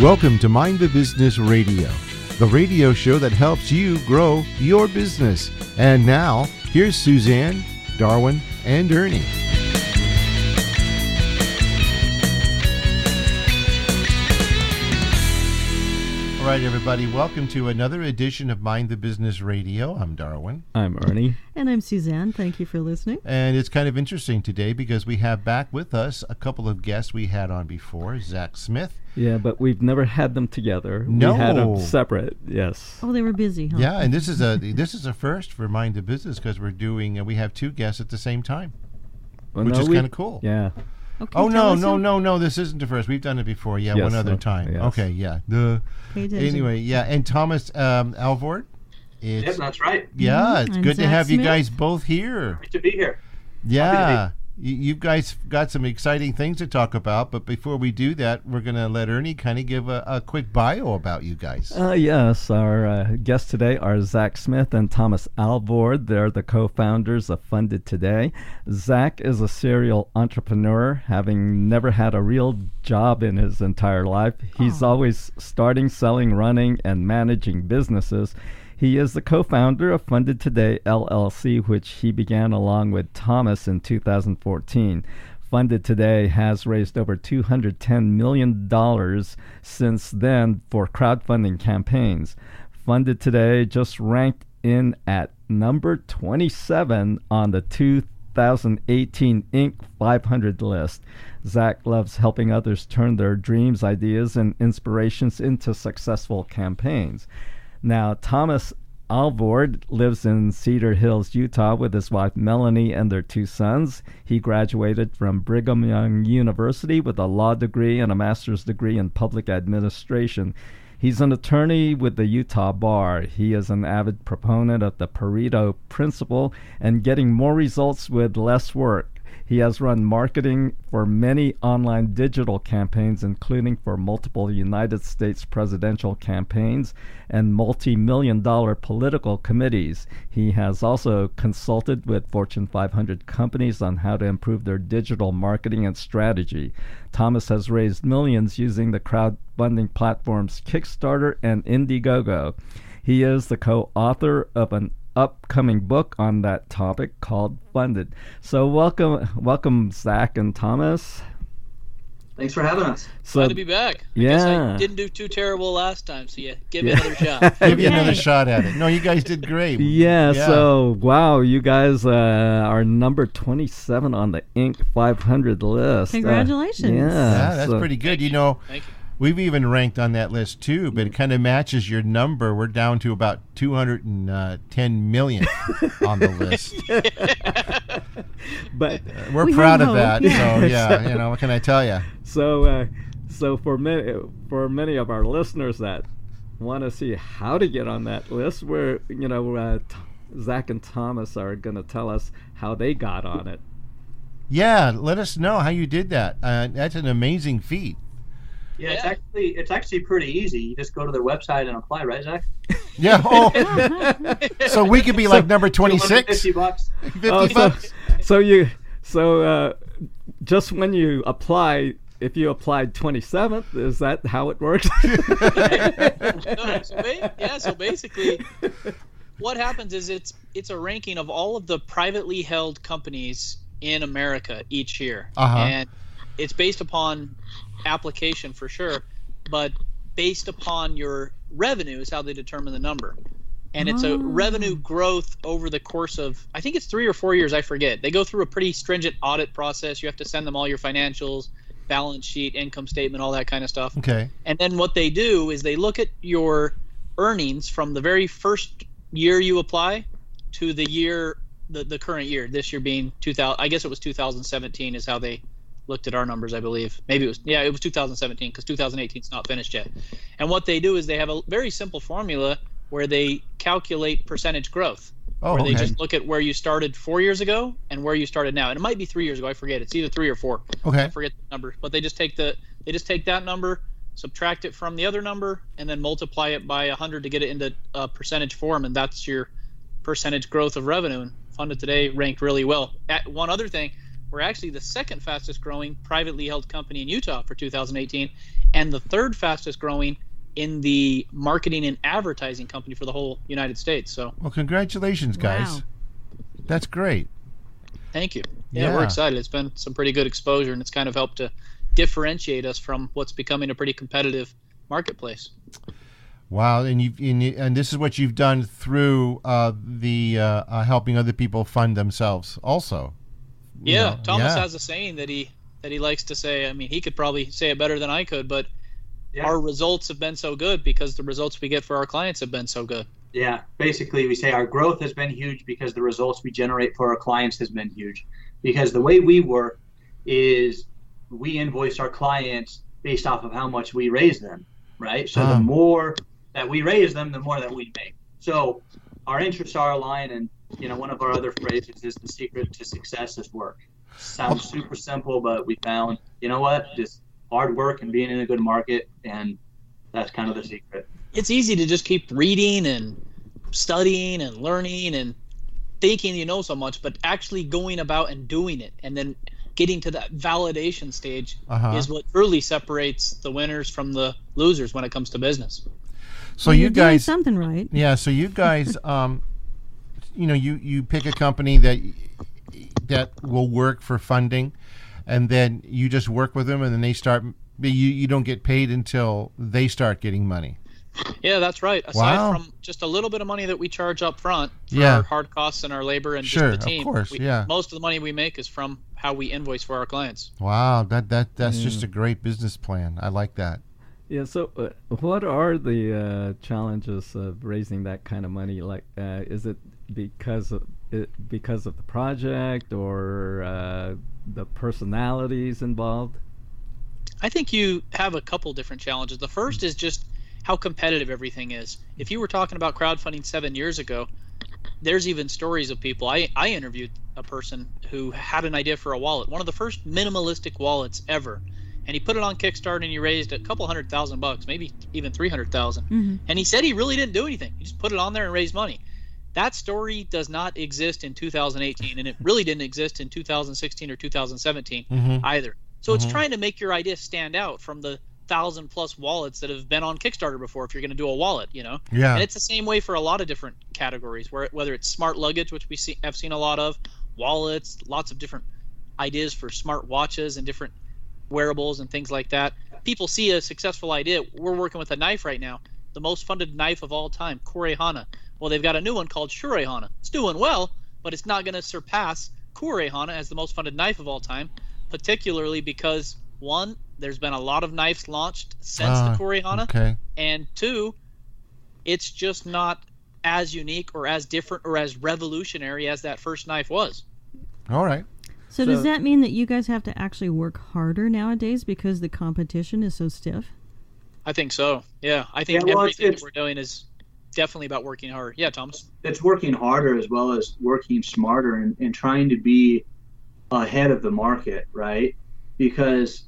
Welcome to Mind the Business Radio, the radio show that helps you grow your business. And now, here's Suzanne, Darwin, and Ernie. All right, everybody, welcome to another edition of Mind the Business Radio. I'm Darwin. I'm Ernie. And I'm Suzanne. Thank you for listening. And it's kind of interesting today because we have back with us a couple of guests we had on before, Zach Smith. Yeah, but we've never had them together. No. We had them separate, yes. Oh, they were busy, huh? Yeah, and this is a first for Mind the Business because we have two guests at the same time, which is kind of cool. Yeah. Okay, Oh, no, this isn't the first. We've done it before. Yeah, Yes, one other time. yes. Okay, yeah. Pay attention. Anyway, yeah, and Thomas Alvord. Yep, that's right. Yeah, it's And good to Zach have you Smith. guys both here. Great to be here. Yeah, you guys got some exciting things to talk about, but before we do that, we're going to let Ernie kind of give a quick bio about you guys. Yes, our guests today are Zach Smith and Thomas Alvord. They're the co-founders of Funded Today. Zach is a serial entrepreneur, having never had a real job in his entire life. He's always starting, selling, running, and managing businesses. He is the co-founder of Funded Today, LLC, which he began along with Thomas in 2014. Funded Today has raised over $210 million since then for crowdfunding campaigns. Funded Today just ranked in at number 27 on the 2018 Inc. 500 list. Zach loves helping others turn their dreams, ideas, and inspirations into successful campaigns. Now, Thomas Alvord lives in Cedar Hills, Utah, with his wife Melanie and their two sons. He graduated from Brigham Young University with a law degree and a master's degree in public administration. He's an attorney with the Utah Bar. He is an avid proponent of the Pareto principle and getting more results with less work. He has run marketing for many online digital campaigns, including for multiple United States presidential campaigns and multi-million-dollar political committees. He has also consulted with Fortune 500 companies on how to improve their digital marketing and strategy. Thomas has raised millions using the crowdfunding platforms Kickstarter and Indiegogo. He is the co-author of an upcoming book on that topic called Funded. So welcome Zach and Thomas. Thanks for having us. So, Glad to be back. I guess I didn't do too terrible last time, so give me another shot. Give you another shot at it. No, you guys did great. Yeah. So wow, you guys are number 27 on the Inc. 500 list. Congratulations. Yeah, that's pretty good. Thank you. We've even ranked on that list too, but it kind of matches your number. We're down to about 210 million on the list. But we're We proud have of that. hope. So yeah, what can I tell you? so for many of our listeners that want to see how to get on that list, where Zach and Thomas are going to tell us how they got on it. Yeah, let us know how you did that. That's an amazing feat. Yeah, it's actually pretty easy. You just go to their website and apply, right, Zach? Yeah. Oh, so we could be like number 26. $50. 50 bucks. So just when you apply, if you applied 27th, is that how it works? So basically, what happens is it's a ranking of all of the privately held companies in America each year, and it's based upon application for sure, but based upon your revenue is how they determine the number. And it's a revenue growth over the course of, I think it's 3 or 4 years, I forget. They go through a pretty stringent audit process. You have to send them all your financials, balance sheet, income statement, all that kind of stuff. Okay. And then what they do is they look at your earnings from the very first year you apply to the year, the current year, this year being 2000, I guess it was 2017 is how they looked at our numbers, I believe. Maybe it was 2017 because 2018 is not finished yet. And what they do is they have a very simple formula where they calculate percentage growth. Where they just look at where you started 4 years ago and where you started now. And it might be 3 years ago, I forget. It's either 3 or 4. Okay. I forget the number. But they just take that number, subtract it from the other number, and then multiply it by 100 to get it into a percentage form, and that's your percentage growth of revenue. And Funded Today ranked really well. One other thing, we're actually the second fastest growing privately held company in Utah for 2018, and the third fastest growing in the marketing and advertising company for the whole United States. So, well, congratulations, guys. Wow. That's great. Thank you. Yeah, we're excited. It's been some pretty good exposure, and it's kind of helped to differentiate us from what's becoming a pretty competitive marketplace. Wow, and this is what you've done through the helping other people fund themselves, also. Yeah, Thomas has a saying that he likes to say. I mean, he could probably say it better than I could, but our results have been so good because the results we get for our clients have been so good. Yeah, basically we say our growth has been huge because the results we generate for our clients has been huge. Because the way we work is we invoice our clients based off of how much we raise them, right? So the more that we raise them, the more that we make. So our interests are aligned, and one of our other phrases is the secret to success is work. Sounds super simple, but we found, just hard work and being in a good market, and that's kind of the secret. It's easy to just keep reading and studying and learning and thinking you know so much, but actually going about and doing it and then getting to that validation stage is what truly separates the winners from the losers when it comes to business. So you guys doing something right. Yeah, so you guys you pick a company that will work for funding, and then you just work with them, and then they start you don't get paid until they start getting money. Yeah, that's right. Aside from just a little bit of money that we charge up front for our hard costs and our labor and just the team, of course, most of the money we make is from how we invoice for our clients. Wow, that's just a great business plan. I like that. Yeah. So, what are the challenges of raising that kind of money? Like, is it because of the project or the personalities involved? I think you have a couple different challenges. The first is just how competitive everything is. If you were talking about crowdfunding 7 years ago, there's even stories of people. I interviewed a person who had an idea for a wallet, one of the first minimalistic wallets ever, and he put it on Kickstarter and he raised a couple $100,000, maybe even 300,000. Mm-hmm. And he said he really didn't do anything. He just put it on there and raised money. That story does not exist in 2018, and it really didn't exist in 2016 or 2017 either. So it's trying to make your idea stand out from the 1,000+ wallets that have been on Kickstarter before if you're going to do a wallet, Yeah. And it's the same way for a lot of different categories, whether it's smart luggage, which have seen a lot of, wallets, lots of different ideas for smart watches and different wearables and things like that. People see a successful idea. We're working with a knife right now, the most funded knife of all time, Kurehana. Well, they've got a new one called Shurehana. It's doing well, but it's not going to surpass Kurehana as the most funded knife of all time, particularly because, one, there's been a lot of knives launched since the Kurehana, and two, it's just not as unique or as different or as revolutionary as that first knife was. All right. So does that mean that you guys have to actually work harder nowadays because the competition is so stiff? I think so. Yeah, I think everything that we're doing is definitely about working hard. Yeah, Thomas? It's working harder as well as working smarter and trying to be ahead of the market, right? Because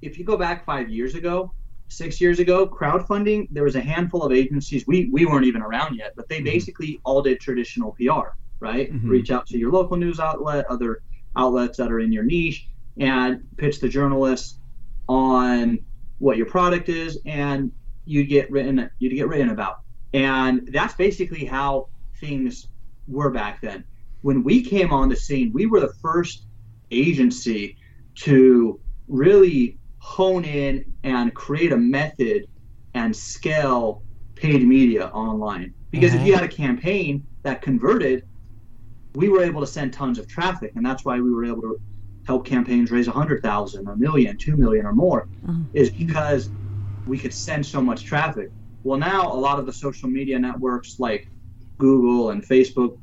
if you go back 5 years ago, 6 years ago, crowdfunding, there was a handful of agencies. We weren't even around yet, but they basically all did traditional PR, right? Reach out to your local news outlet, other outlets that are in your niche, and pitch the journalists on what your product is, and you'd get written about. And that's basically how things were back then. When we came on the scene, we were the first agency to really hone in and create a method and scale paid media online. Because if you had a campaign that converted, we were able to send tons of traffic, and that's why we were able to help campaigns raise 100,000, $1 million, 2 million or more, is because we could send so much traffic. Well, now a lot of the social media networks like Google and Facebook,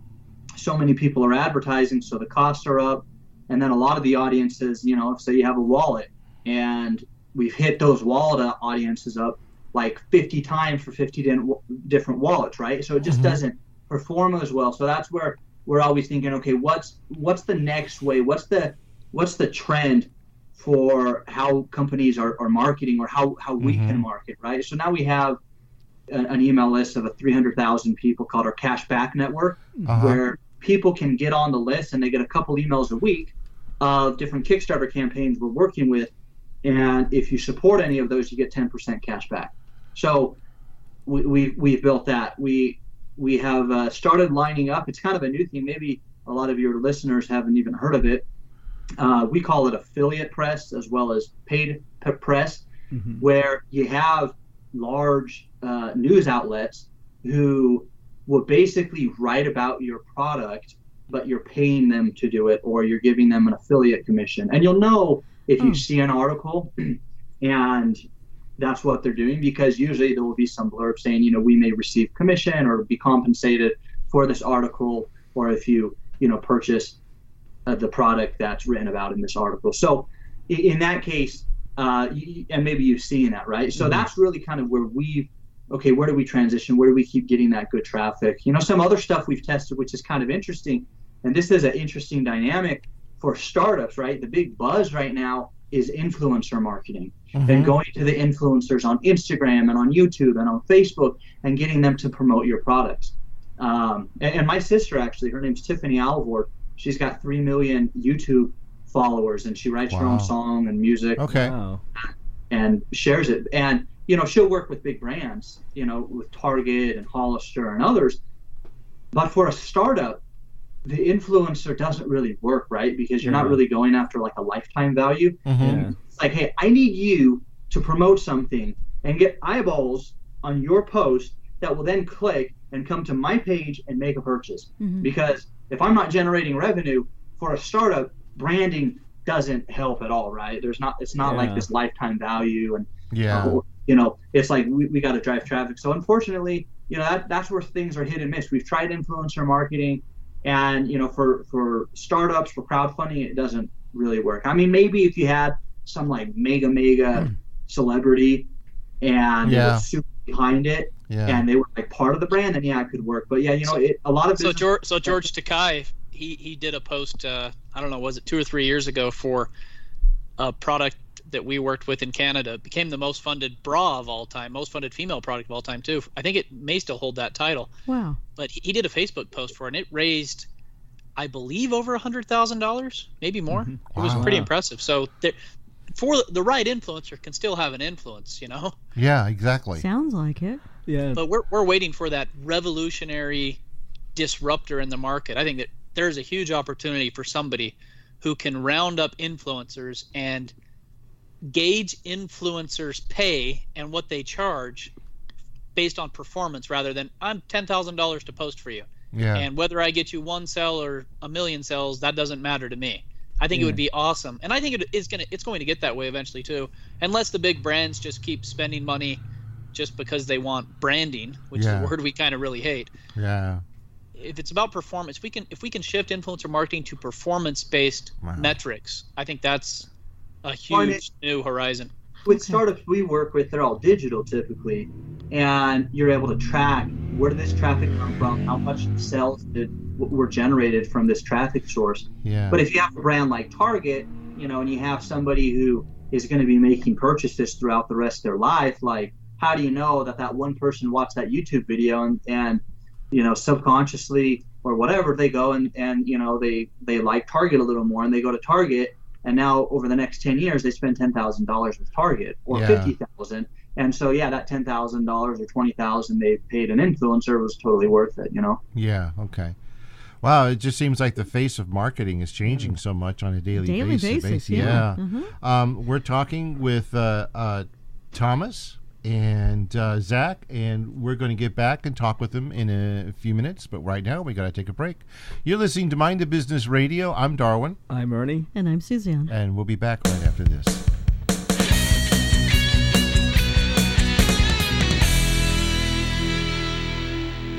so many people are advertising, so the costs are up. And then a lot of the audiences, say you have a wallet, and we've hit those wallet audiences up like 50 times for 50 different wallets, right? So it just doesn't perform as well. So that's where we're always thinking, okay, what's the next way? What's the trend for how companies are marketing, or how we can market, right? So now we have an email list of 300,000 people called our Cashback Network, where people can get on the list and they get a couple emails a week of different Kickstarter campaigns we're working with, And if you support any of those, you get 10% cash back. So we've built that. We have started lining up. It's kind of a new thing. Maybe a lot of your listeners haven't even heard of it. We call it affiliate press as well as paid press, where you have large news outlets who will basically write about your product, but you're paying them to do it, or you're giving them an affiliate commission. And you'll know if you see an article and that's what they're doing, because usually there will be some blurb saying, we may receive commission or be compensated for this article, or if you purchase the product that's written about in this article. So in that case, and maybe you've seen that, right? So that's really kind of where where do we transition? Where do we keep getting that good traffic? Some other stuff we've tested, which is kind of interesting, and this is an interesting dynamic for startups, right? The big buzz right now is influencer marketing and going to the influencers on Instagram and on YouTube and on Facebook and getting them to promote your products. And my sister, actually, her name's Tiffany Alvord. She's got 3 million YouTube followers, and she writes her own song and music. Okay. Wow. And shares it. And, she'll work with big brands, with Target and Hollister and others. But for a startup, the influencer doesn't really work, right? Because you're not really going after like a lifetime value. It's like, hey, I need you to promote something and get eyeballs on your post that will then click and come to my page and make a purchase. Because if I'm not generating revenue for a startup, branding doesn't help at all, right? It's not like this lifetime value, and it's like we got to drive traffic. So unfortunately, that's where things are hit and miss. We've tried influencer marketing, and for startups, for crowdfunding, it doesn't really work. I mean, maybe if you had some like mega celebrity and they were super behind it, and they were like part of the brand, then it could work. But a lot of George Takei, he did a post, I don't know, was it 2 or 3 years ago, for a product that we worked with in Canada. It became the most funded bra of all time, most funded female product of all time too. I think it may still hold that title. Wow. But he did a Facebook post for it, and it raised, I believe, over $100,000, maybe more. It was pretty impressive. So for the right influencer can still have an influence, Yeah, exactly. Sounds like it. Yeah. But we're waiting for that revolutionary disruptor in the market. I think that there's a huge opportunity for somebody who can round up influencers and gauge influencers' pay and what they charge based on performance, rather than I'm $10,000 to post for you. Yeah. And whether I get you 1 sell or 1 million sales, that doesn't matter to me. I think it would be awesome, and I think it's going to get that way eventually too, unless the big brands just keep spending money just because they want branding, which is a word we kind of really hate. Yeah. If it's about performance, if we can shift influencer marketing to performance-based metrics, I think that's a huge new horizon. With startups we work with, they're all digital typically, and you're able to track where did this traffic come from, how much sales were generated from this traffic source. Yeah. But if you have a brand like Target, and you have somebody who is going to be making purchases throughout the rest of their life, like how do you know that one person watched that YouTube video and subconsciously or whatever, they go and they like Target a little more, and they go to Target, and now over the next 10 years they spend $10,000 with Target, or $50,000, and so that $10,000 or $20,000 they paid an influencer was totally worth it. Yeah. Okay. Wow, it just seems like the face of marketing is changing so much on a daily basis. Yeah. We're talking with Thomas and Zach, and we're going to get back and talk with them in a few minutes, but right now we got to take a break. You're listening to Mind the Business Radio. I'm Darwin. I'm Ernie. And I'm Suzanne. And we'll be back right after this.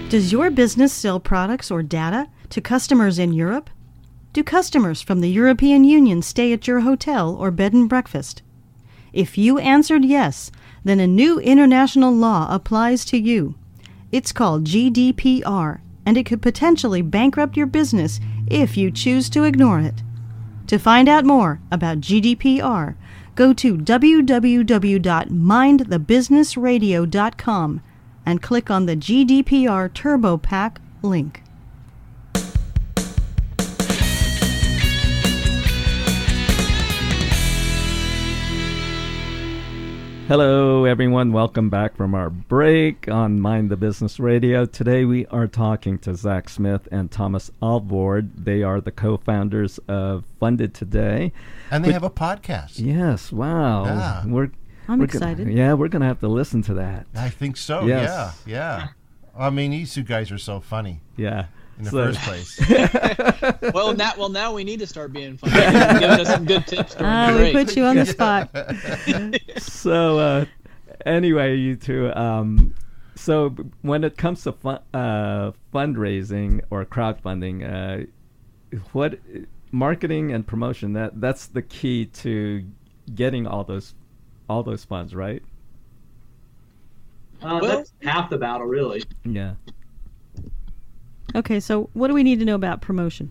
Does your business sell products or data to customers in Europe? Do customers from the European Union stay at your hotel or bed and breakfast? If you answered yes, then a new international law applies to you. It's called GDPR, and it could potentially bankrupt your business if you choose to ignore it. To find out more about GDPR, go to www.mindthebusinessradio.com and click on the GDPR Turbo Pack link. Hello, everyone. Welcome back from our break on Mind the Business Radio. Today we are talking to Zach Smith and Thomas Alvord. They are the co-founders of Funded Today. And they have a podcast. Yes, wow. Yeah. I'm excited. We're going to have to listen to that. I think so, yes. yeah. I mean, these two guys are so funny. Yeah. In the first place. Well, now we need to start being funny. Giving us some good tips during the break. We put you on the spot. So, anyway, you two. So, when it comes to fundraising or crowdfunding, what marketing and promotion that's the key to getting all those funds, right? That's half the battle, really. Yeah. Okay, so what do we need to know about promotion?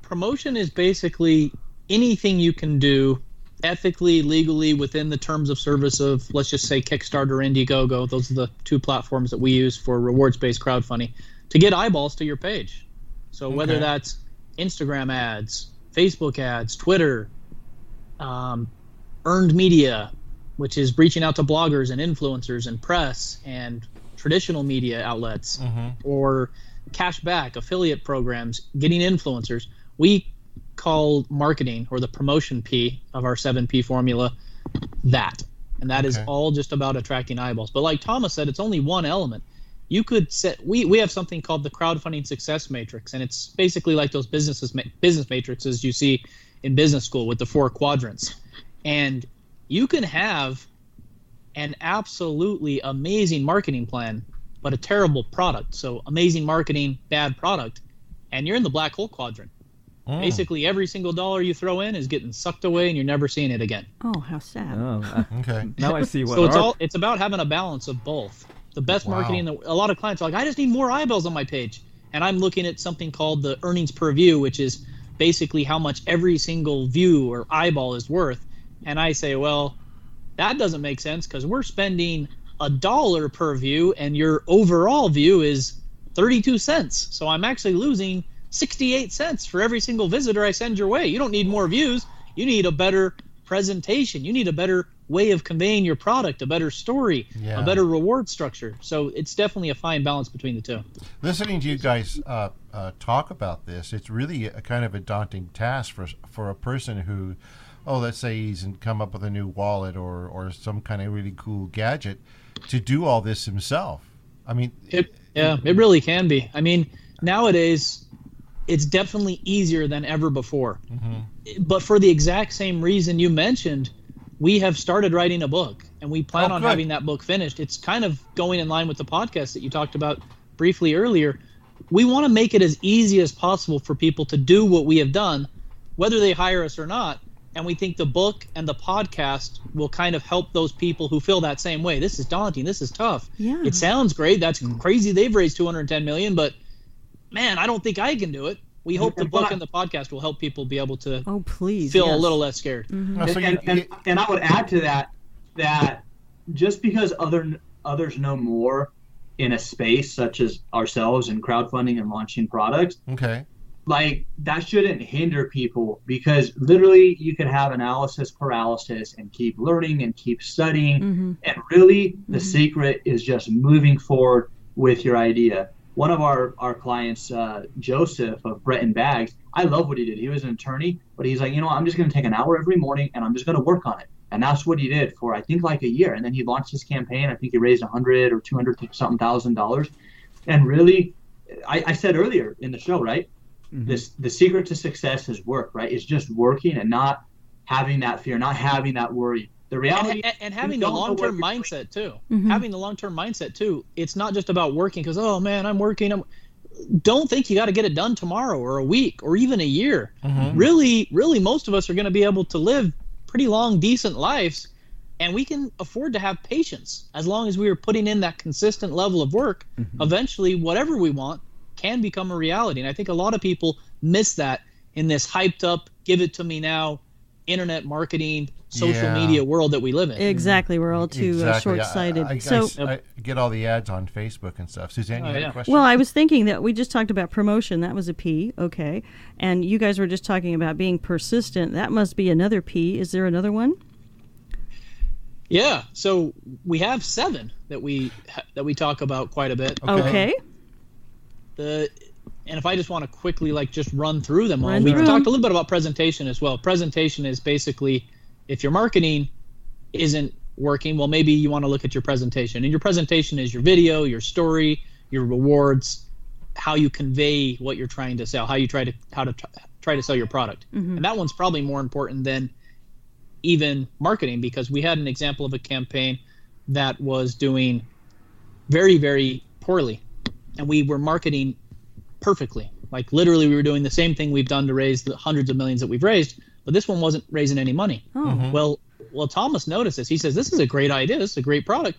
Promotion is basically anything you can do ethically, legally, within the terms of service of, let's just say, Kickstarter, Indiegogo. Those are the two platforms that we use for rewards-based crowdfunding to get eyeballs to your page. So whether that's Instagram ads, Facebook ads, Twitter, earned media, which is reaching out to bloggers and influencers and press and traditional media outlets, or cashback, affiliate programs, getting influencers. We call marketing, or the promotion P of our 7P formula, that. And that is all just about attracting eyeballs. But like Thomas said, it's only one element. You could set, we have something called the crowdfunding success matrix, and it's basically like those business matrices you see in business school with the 4 quadrants. And you can have an absolutely amazing marketing plan, but a terrible product. So amazing marketing, bad product, and you're in the black hole quadrant. Basically, every single dollar you throw in is getting sucked away, and you're never seeing it again. Oh, how sad. Oh, okay. Now I see what. So it's about having a balance of both. The best marketing. A lot of clients are like, I just need more eyeballs on my page, and I'm looking at something called the earnings per view, which is basically how much every single view or eyeball is worth. And I say, well, that doesn't make sense because we're spending $1 per view and your overall view is 32 cents. So I'm actually losing 68 cents for every single visitor I send your way. You don't need more views. You need a better presentation. You need a better way of conveying your product, a better story, a better reward structure. So it's definitely a fine balance between the two. Listening to you guys talk about this, it's really a kind of a daunting task for a person who, let's say he's come up with a new wallet or some kind of really cool gadget to do all this himself. I mean, it really can be. I mean, nowadays it's definitely easier than ever before. But for the exact same reason you mentioned, we have started writing a book, and we plan on having that book finished. It's kind of going in line with the podcast that you talked about briefly earlier. We want to make it as easy as possible for people to do what we have done, whether they hire us or not. And we think the book and the podcast will kind of help those people who feel that same way. This is daunting. This is tough. Yeah. It sounds great. That's crazy. They've raised $210 million, but man, I don't think I can do it. We hope the book and the podcast will help people be able to feel a little less scared. And I would add to that just because others know more in a space such as ourselves in crowdfunding and launching products, like that shouldn't hinder people, because literally you can have analysis paralysis and keep learning and keep studying. And really the secret is just moving forward with your idea. One of our clients, Joseph of Breton Bags, I love what he did. He was an attorney, but he's like, I'm just going to take an hour every morning and I'm just going to work on it. And that's what he did for, I think, like a year. And then he launched his campaign. I think he raised $100,000 or $200,000. And really, I said earlier in the show, right? The secret to success is work, right? It's just working and not having that fear, not having that worry. The reality and having the long-term mindset too. Having the long-term mindset too. It's not just about working because, oh man, I'm working. Don't think you got to get it done tomorrow or a week or even a year. Really, most of us are going to be able to live pretty long, decent lives, and we can afford to have patience as long as we are putting in that consistent level of work. Eventually, whatever we want can become a reality. And I think a lot of people miss that in this hyped up, give it to me now, internet marketing, social media world that we live in. Exactly. We're all too short-sighted. I get all the ads on Facebook and stuff. Suzanne, you had a question? Well, I was thinking that we just talked about promotion. That was a P. Okay. And you guys were just talking about being persistent. That must be another P. Is there another one? Yeah, so we have 7 that we talk about quite a bit. Okay. And if I just want to quickly just run through them all, we talked a little bit about presentation as well. Presentation is basically if your marketing isn't working, well, maybe you want to look at your presentation. And your presentation is your video, your story, your rewards, how you convey what you're trying to sell, how to try to sell your product. Mm-hmm. And that one's probably more important than even marketing, because we had an example of a campaign that was doing very, very poorly, and we were marketing perfectly. Like literally we were doing the same thing we've done to raise the hundreds of millions that we've raised, but this one wasn't raising any money. Oh. Mm-hmm. Well, Thomas noticed this. He says, this is a great idea. This is a great product.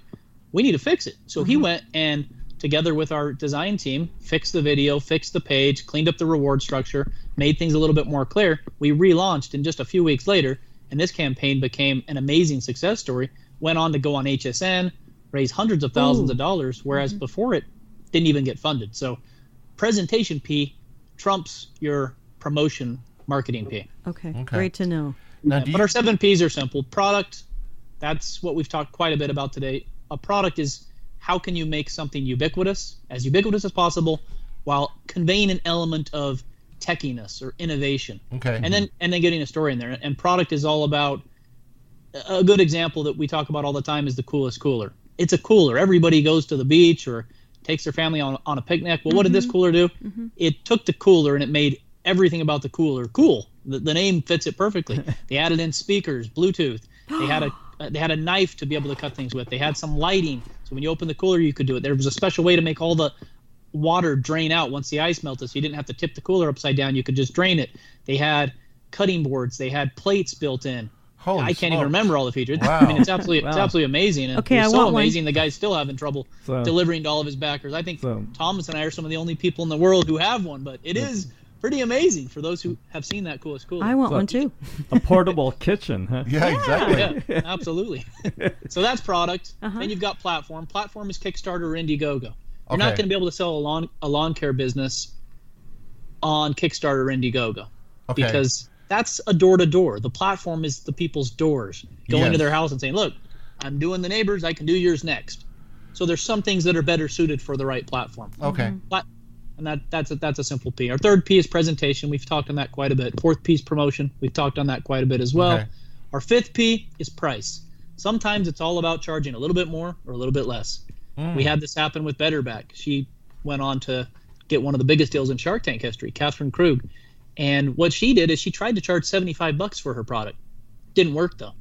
We need to fix it. So he went and together with our design team, fixed the video, fixed the page, cleaned up the reward structure, made things a little bit more clear. We relaunched, and just a few weeks later, and this campaign became an amazing success story, went on to go on HSN, raise hundreds of thousands of dollars, whereas before it didn't even get funded. So presentation P trumps your promotion marketing P. Okay. Great to know. Now, but our 7 Ps are simple. Product, that's what we've talked quite a bit about today. A product is how can you make something ubiquitous as possible, while conveying an element of techiness or innovation. Okay. And then getting a story in there. And product is all about, a good example that we talk about all the time is the coolest cooler. It's a cooler. Everybody goes to the beach or takes their family on a picnic. Well, what did this cooler do? It took the cooler and it made everything about the cooler cool. The name fits it perfectly. They added in speakers, Bluetooth. They had a knife to be able to cut things with. They had some lighting, so when you open the cooler, you could do it. There was a special way to make all the water drain out once the ice melted, so you didn't have to tip the cooler upside down. You could just drain it. They had cutting boards. They had plates built in. I can't even remember all the features. Wow. I mean, it's absolutely amazing. And it's so amazing the guy's still having trouble delivering to all of his backers. I think Thomas and I are some of the only people in the world who have one, but it is pretty amazing for those who have seen that coolest cooler. I want one too. A portable kitchen, huh? Yeah, exactly. Yeah, absolutely. So that's product. Then you've got platform. Platform is Kickstarter or Indiegogo. You're not going to be able to sell a lawn care business on Kickstarter or Indiegogo because that's a door-to-door. The platform is the people's doors going to their house and saying, look, I'm doing the neighbors. I can do yours next. So there's some things that are better suited for the right platform. Okay. And that's a simple P. Our 3rd P is presentation. We've talked on that quite a bit. 4th P is promotion. We've talked on that quite a bit as well. Okay. Our 5th P is price. Sometimes it's all about charging a little bit more or a little bit less. We had this happen with Betterback. She went on to get one of the biggest deals in Shark Tank history, Catherine Krug. And what she did is she tried to charge $75 for her product. Didn't work though.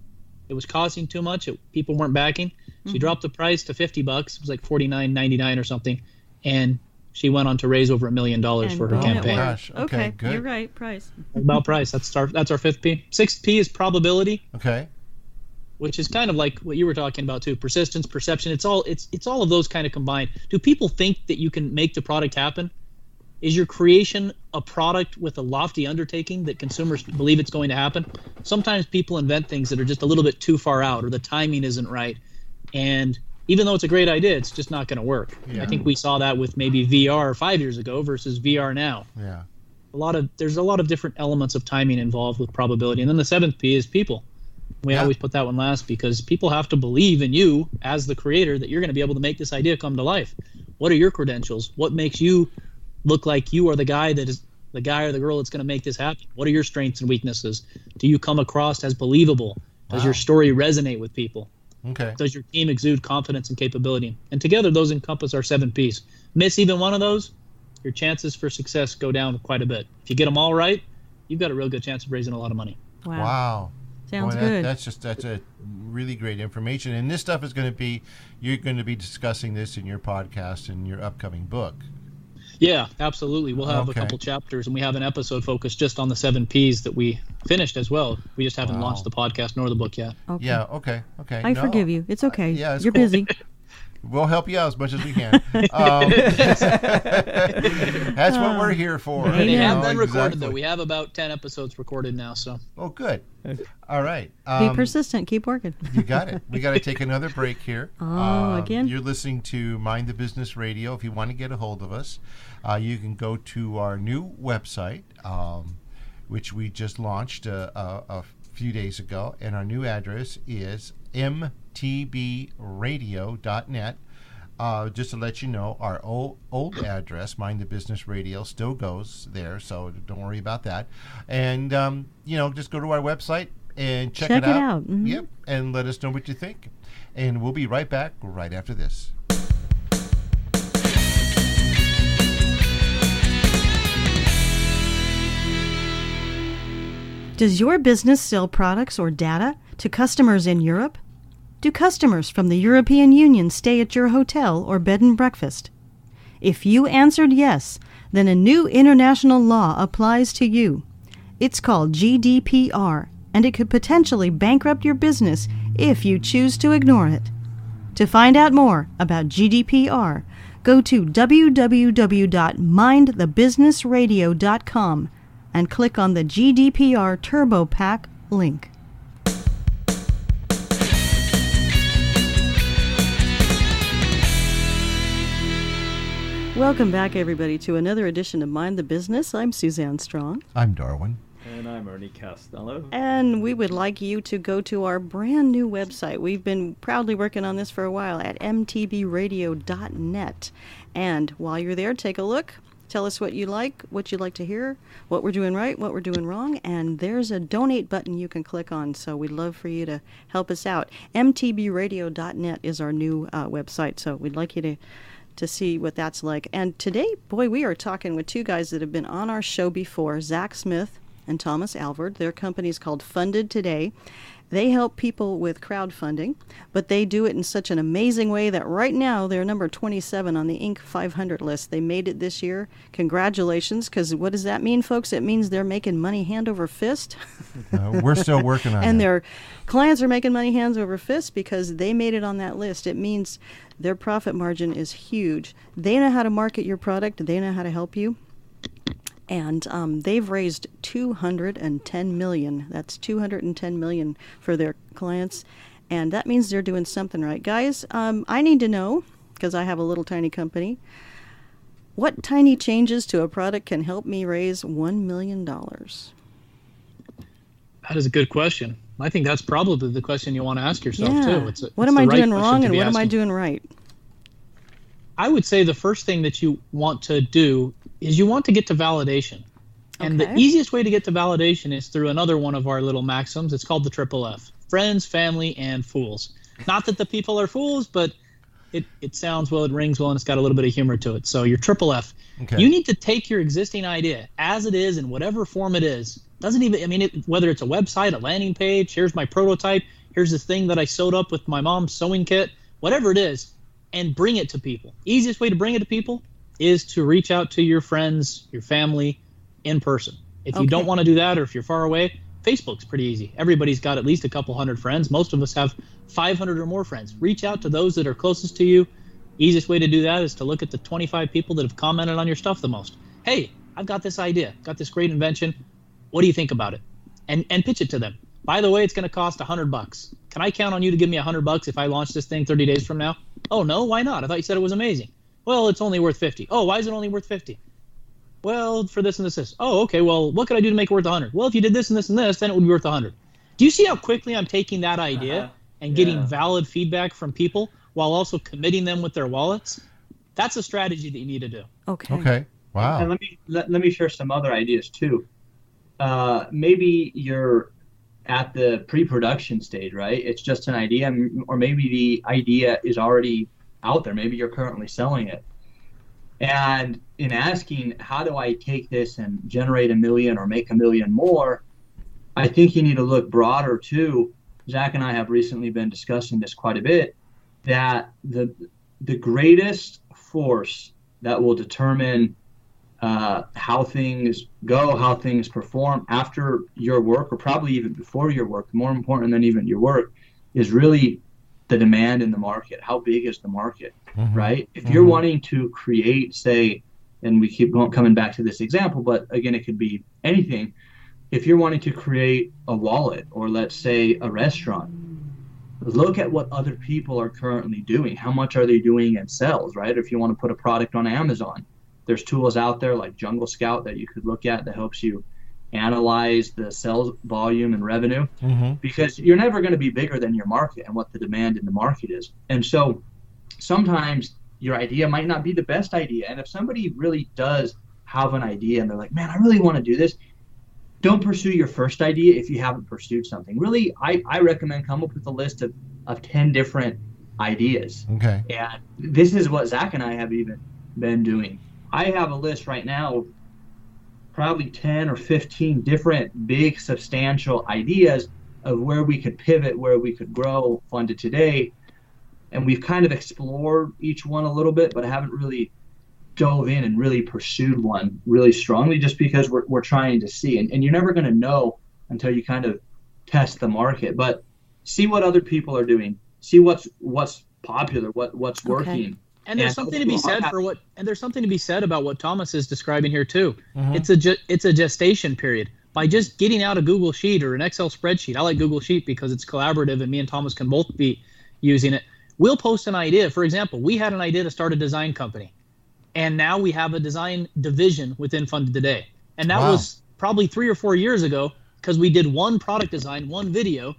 It was costing too much. People weren't backing. She dropped the price to $50. It was like $49.99 or something. And she went on to raise over $1 million for her campaign. Gosh. Okay, good. You're right. Price. About price. That's our 5th P. 6th P is probability. Okay. Which is kind of like what you were talking about too. Persistence, perception. It's all of those kind of combined. Do people think that you can make the product happen? Is your creation a product with a lofty undertaking that consumers believe it's going to happen? Sometimes people invent things that are just a little bit too far out, or the timing isn't right, and even though it's a great idea, it's just not going to work. Yeah. I think we saw that with maybe VR 5 years ago versus VR now. Yeah. There's a lot of different elements of timing involved with probability. And then the 7th P is people. We always put that one last because people have to believe in you as the creator that you're going to be able to make this idea come to life. What are your credentials? What makes you look like you are the guy that is the guy or the girl that's going to make this happen? What are your strengths and weaknesses? Do you come across as believable? Does your story resonate with people? Okay. Does your team exude confidence and capability? And together, those encompass our 7 Ps. Miss even one of those, your chances for success go down quite a bit. If you get them all right, you've got a real good chance of raising a lot of money. Wow. Sounds good. That's a really great information. And this stuff is you're going to be discussing this in your podcast and your upcoming book. Yeah, absolutely. We'll have a couple chapters, and we have an episode focused just on the 7 Ps that we finished as well. We just haven't launched the podcast nor the book yet. Okay. Yeah, okay. I forgive you. It's okay. It's You're cool. busy. We'll help you out as much as we can. That's what we're here for. They have been recorded, though. We have about 10 episodes recorded now. So. Oh, good. All right. Be persistent. Keep working. You got it. We got to take another break here. Again? You're listening to Mind the Business Radio. If you want to get a hold of us, you can go to our new website, which we just launched a few days ago, and our new address is mtbradio.net. Just to let you know, our old address, Mind the Business Radio, still goes there, so don't worry about that. And, just go to our website and check it out. Mm-hmm. Yep, and let us know what you think. And we'll be right back right after this. Does your business sell products or data to customers in Europe? Do customers from the European Union stay at your hotel or bed and breakfast? If you answered yes, then a new international law applies to you. It's called GDPR, and it could potentially bankrupt your business if you choose to ignore it. To find out more about GDPR, go to www.mindthebusinessradio.com and click on the GDPR Turbo Pack link. Welcome back, everybody, to another edition of Mind the Business. I'm Suzanne Strong. I'm Darwin. And I'm Ernie Costello. And we would like you to go to our brand new website. We've been proudly working on this for a while at mtbradio.net. And while you're there, take a look. Tell us what you like, what you'd like to hear, what we're doing right, what we're doing wrong, and there's a donate button you can click on, so we'd love for you to help us out. mtbradio.net is our new website, so we'd like you to see what that's like. And today, boy, we are talking with two guys that have been on our show before, Zach Smith and Thomas Alvord. Their company is called Funded Today. They help people with crowdfunding, but they do it in such an amazing way that right now they're number 27 on the Inc. 500 list. They made it this year. Congratulations, because what does that mean, folks? It means they're making money hand over fist. We're still working on it. And their clients are making money hands over fist because they made it on that list. It means their profit margin is huge. They know how to market your product. They know how to help you. And they've raised $210 million. That's $210 million for their clients. And that means they're doing something right. Guys, I need to know, because I have a little tiny company, what tiny changes to a product can help me raise $1 million? That is a good question. I think that's probably the question you want to ask yourself, too. What am I doing wrong and what am I doing right? I would say the first thing that you want to do is you want to get to validation. And the easiest way to get to validation is through another one of our little maxims. It's called the triple F. Friends, family, and fools. Not that the people are fools, but it sounds well, it rings well, and it's got a little bit of humor to it. So your triple F. Okay. You need to take your existing idea as it is in whatever form it is. Doesn't even, whether it's a website, a landing page, here's my prototype, here's this thing that I sewed up with my mom's sewing kit, whatever it is, and bring it to people. Easiest way to bring it to people is to reach out to your friends, your family, in person. If you don't want to do that, or if you're far away, Facebook's pretty easy. Everybody's got at least a couple hundred friends. Most of us have 500 or more friends. Reach out to those that are closest to you. Easiest way to do that is to look at the 25 people that have commented on your stuff the most. Hey, I've got this idea, got this great invention. What do you think about it? And pitch it to them. By the way, it's going to cost $100. Can I count on you to give me $100 if I launch this thing 30 days from now? Oh, no, why not? I thought you said it was amazing. Well, it's only worth $50. Oh, why is it only worth $50? Well, for this and this. Oh, okay, well, what could I do to make it worth $100? Well, if you did this and this and this, then it would be worth $100. Do you see how quickly I'm taking that idea and getting valid feedback from people while also committing them with their wallets? That's a strategy that you need to do. Okay. Wow. And let me share some other ideas too. Maybe you're at the pre-production stage, right? It's just an idea, or maybe the idea is already out there. Maybe you're currently selling it. And in asking, how do I take this and generate 1 million or make 1 million more, I think you need to look broader too. Zach and I have recently been discussing this quite a bit, that the greatest force that will determine how things go, how things perform after your work, or probably even before your work, more important than even your work, is really the demand in the market. How big is the market, right? If you're wanting to create, say, and we keep coming back to this example, but again, it could be anything. If you're wanting to create a wallet, or let's say a restaurant, look at what other people are currently doing. How much are they doing in sales, right? If you want to put a product on Amazon, there's tools out there like Jungle Scout that you could look at that helps you analyze the sales volume and revenue, because you're never going to be bigger than your market and what the demand in the market is. And so sometimes your idea might not be the best idea. And if somebody really does have an idea and they're like, man, I really want to do this, don't pursue your first idea if you haven't pursued something. Really, I recommend come up with a list of 10 different ideas. Okay. And this is what Zach and I have even been doing. I have a list right now of probably 10 or 15 different big substantial ideas of where we could pivot, where we could grow Funded Today. And we've kind of explored each one a little bit, but I haven't really dove in and really pursued one really strongly, just because we're trying to see. And you're never going to know until you kind of test the market. But see what other people are doing. See what's popular, what's working. And there's something to be said there's something to be said about what Thomas is describing here too. It's a gestation period. By just getting out a Google Sheet or an Excel spreadsheet, I like Google Sheet because it's collaborative and me and Thomas can both be using it. We'll post an idea. For example, we had an idea to start a design company, and now we have a design division within Funded Today. And that was probably 3 or 4 years ago, because we did one product design, one video,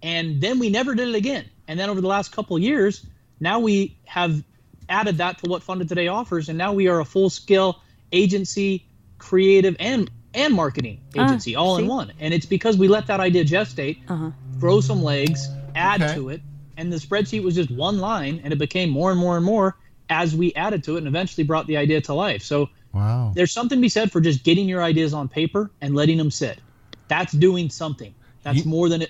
and then we never did it again. And then over the last couple of years, now we have added that to what Funded Today offers, and now we are a full-scale agency, creative and marketing agency all in one. And it's because we let that idea gestate, grow some legs, add to it, and the spreadsheet was just one line, and it became more and more and more as we added to it and eventually brought the idea to life. So there's something to be said for just getting your ideas on paper and letting them sit. That's doing something. That's more than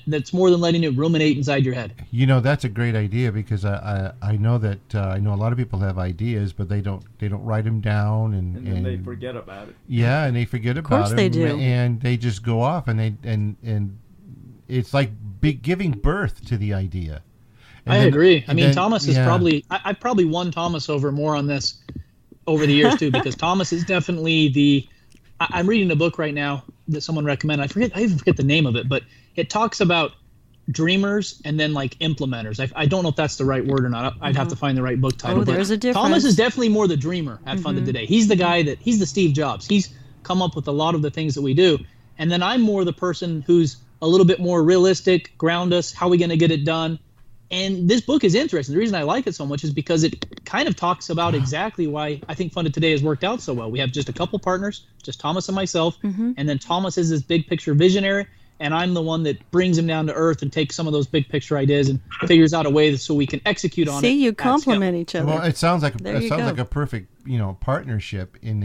letting it ruminate inside your head. You know, that's a great idea, because I know that I know a lot of people have ideas, but they don't write them down, and then they forget about it. Yeah, and they forget about it. Of course they do. And they just go off, and it's like giving birth to the idea. I agree. I mean, Thomas is I've probably won Thomas over more on this over the years too, because Thomas is definitely I'm reading a book right now that someone recommended. I even forget the name of it, but it talks about dreamers and then like implementers. I don't know if that's the right word or not. I'd have to find the right book title. Oh, there's a difference. Thomas is definitely more the dreamer at Funded Today. He's the guy he's the Steve Jobs. He's come up with a lot of the things that we do. And then I'm more the person who's a little bit more realistic, ground us, how are we going to get it done? And this book is interesting. The reason I like it so much is because it kind of talks about exactly why I think Funded Today has worked out so well. We have just a couple partners, just Thomas and myself, and then Thomas is this big picture visionary, and I'm the one that brings him down to earth and takes some of those big picture ideas and figures out a way so we can execute on it. See, you complement each other. Well, it sounds like a perfect partnership in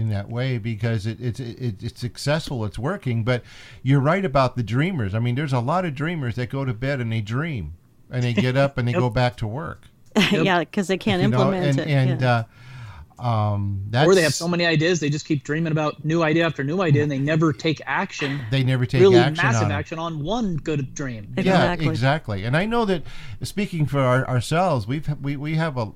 that way, because it's successful, it's working. But you're right about the dreamers. I mean, there's a lot of dreamers that go to bed and they dream, and they get up and they go back to work. Yeah, because they can't implement it. Or they have so many ideas, they just keep dreaming about new idea after new idea, and they never take action. They never take massive action on one good dream. Exactly. Yeah, exactly. And I know that, speaking for ourselves, we have a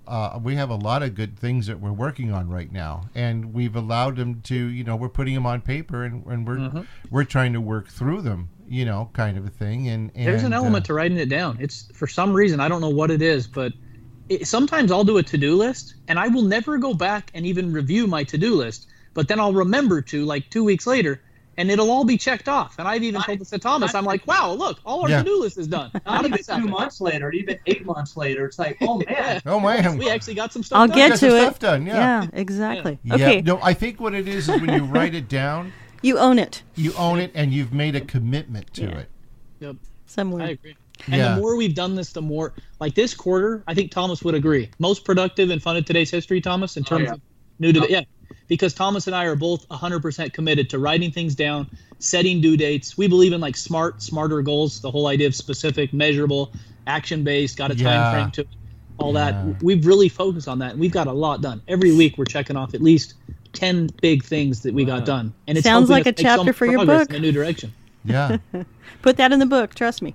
lot of good things that we're working on right now, and we've allowed them to, we're putting them on paper, and we're trying to work through them, kind of a thing. And there's an element to writing it down. It's, for some reason, I don't know what it is, but sometimes I'll do a to-do list, and I will never go back and even review my to-do list, but then I'll remember to, like 2 weeks later, and it'll all be checked off. And I've even told this to Thomas, I'm like, wow, look, all our to-do list is done. Not even 2 months later, even 8 months later, it's like, oh man. Oh man. We actually got some stuff I'll done. get to it. Stuff done, yeah, exactly. Yeah. Okay. No, I think what it is when you write it down, you own it. You own it, and you've made a commitment to it. Yep. Somewhere. I agree. And the more we've done this, the more, like this quarter, I think Thomas would agree, most productive in Funded Today's history, Thomas, in terms of new to because Thomas and I are both 100% committed to writing things down, setting due dates. We believe in like smarter goals, the whole idea of specific, measurable, action-based, got a time frame to it, all that. We've really focused on that, and we've got a lot done. Every week we're checking off at least 10 big things that we got done. And it sounds like a chapter for your book. In a new direction. Yeah. Put that in the book, trust me.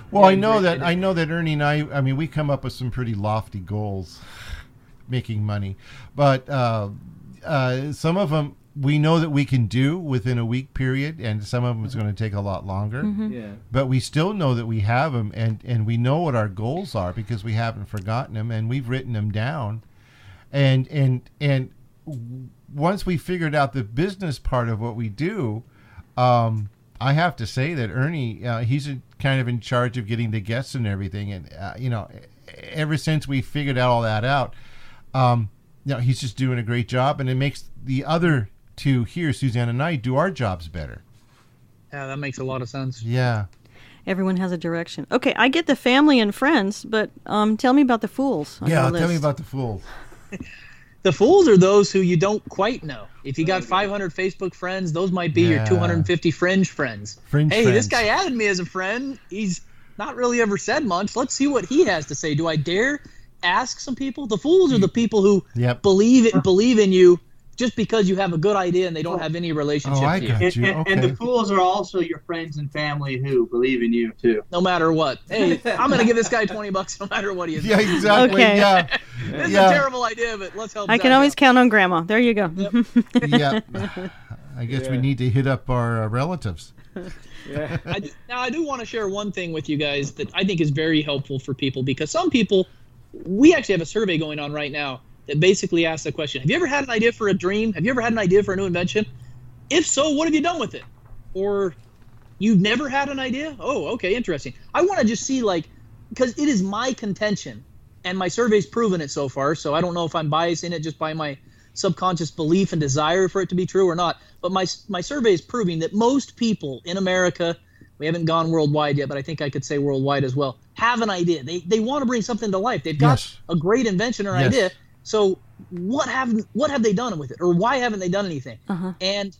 Well, I know that Ernie and I mean, we come up with some pretty lofty goals, making money, but some of them we know that we can do within a week period, and some of them is going to take a lot longer. Yeah. But we still know that we have them, and we know what our goals are because we haven't forgotten them, and we've written them down, and once we figured out the business part of what we do, I have to say that Ernie, he's kind of in charge of getting the guests and everything. And, ever since we figured all that out, he's just doing a great job. And it makes the other two here, Suzanne and I, do our jobs better. Yeah, that makes a lot of sense. Yeah. Everyone has a direction. Okay, I get the family and friends, but tell me about the fools. Yeah, tell me about the fools. The fools are those who you don't quite know. If you got 500 Facebook friends, those might be your 250 fringe friends. This guy added me as a friend. He's not really ever said much. Let's see what he has to say. Do I dare ask some people? The fools are the people who believe in you just because you have a good idea and they don't have any relationship to you. Okay. And the fools are also your friends and family who believe in you too. No matter what. Hey, I'm going to give this guy $20 no matter what he is. Yeah, exactly. Okay. Yeah. This is a terrible idea, but let's help. I can always count on Grandma. There you go. Yep. Yeah. I guess we need to hit up our relatives. Yeah. I do want to share one thing with you guys that I think is very helpful for people, because some people, we actually have a survey going on right now that basically asks the question, have you ever had an idea for a dream? Have you ever had an idea for a new invention? If so, what have you done with it? Or you've never had an idea? Oh, okay, interesting. I want to just see, because it is my contention, and my survey's proven it so far, so I don't know if I'm biasing it just by my subconscious belief and desire for it to be true or not. But my survey is proving that most people in America, we haven't gone worldwide yet, but I think I could say worldwide as well, have an idea. They want to bring something to life. They've got a great invention or idea. So what have they done with it, or why haven't they done anything? Uh-huh. And